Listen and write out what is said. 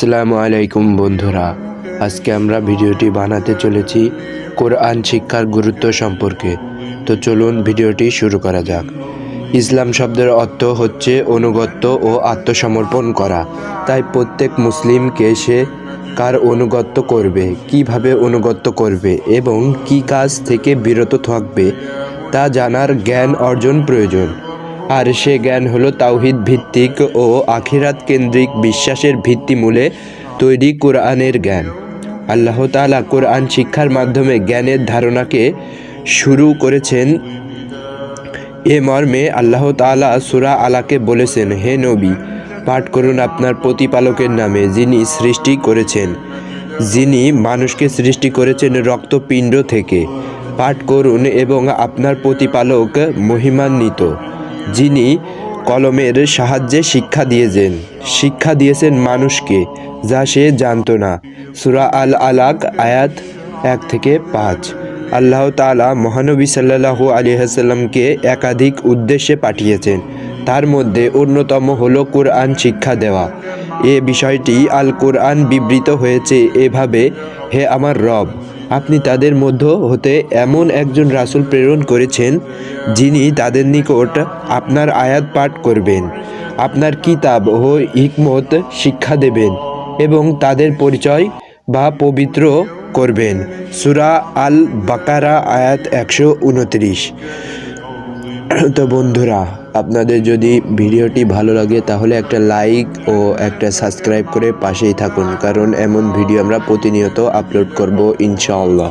আসসালামু আলাইকুম বন্ধুরা, আজকে আমরা ভিডিওটি বানাতে চলেছি কোরআন শিক্ষার গুরুত্ব সম্পর্কে। তো চলুন ভিডিওটি শুরু করা যাক। ইসলাম শব্দের অর্থ হচ্ছে অনুগত্য ও আত্মসমর্পণ করা। তাই প্রত্যেক মুসলিমকে সে কার অনুগত্য করবে, কিভাবে অনুগত্য করবে এবং কি কাজ থেকে বিরত থাকবে তা জানার জ্ঞান অর্জন প্রয়োজন। আর সে জ্ঞান হলো তাওহীদ ভিত্তিক ও আখিরাত কেন্দ্রিক বিশ্বাসের ভিত্তিমূলে তৈরি কোরআনের জ্ঞান। আল্লাহ তাআলা কোরআন শিক্ষার মাধ্যমে জ্ঞানের ধারণাকে শুরু করেছেন। এ মর্মে আল্লাহ তাআলা সূরা আলাকে বলেছেন, হে নবী, পাঠ করুন আপনার প্রতিপালকের নামে, যিনি সৃষ্টি করেছেন, যিনি মানুষকে সৃষ্টি করেছেন রক্তপিণ্ড থেকে। পাঠ করুন এবং আপনার প্রতিপালক মহিমান্বিত, যিনি কলমের সাহায্যে শিক্ষা দিয়েছেন মানুষকে যা সে জানত না। সূরা আল আলাক আয়াত 1 থেকে 5। আল্লাহ তাআলা মহানবী সাল্লাল্লাহু আলাইহি ওয়াসাল্লামকে একাধিক উদ্দেশ্যে পাঠিয়েছেন। তার মধ্যে অন্যতম হলো কোরআন শিক্ষা দেওয়া। এ বিষয়টি আল কোরআন বিবৃত হয়েছে এভাবে, হে আমার রব, আপনি তাদের মধ্য হতে এমন একজন রাসূল প্রেরণ করেছেন, যিনি তাদের নিকট আপনার আয়াত পাঠ করবেন, আপনার কিতাব ও হিকমত শিক্ষা দেবেন এবং তাদের পরিচয় বা পবিত্র করবেন। সূরা আল বাকারা আয়াত 129। তো বন্ধুরা, আপনাদের যদি ভিডিওটি ভালো লাগে তাহলে একটা লাইক ও একটা সাবস্ক্রাইব করে পাশেই থাকুন, কারণ এমন ভিডিও আমরা প্রতিনিয়ত আপলোড করব ইনশাআল্লাহ।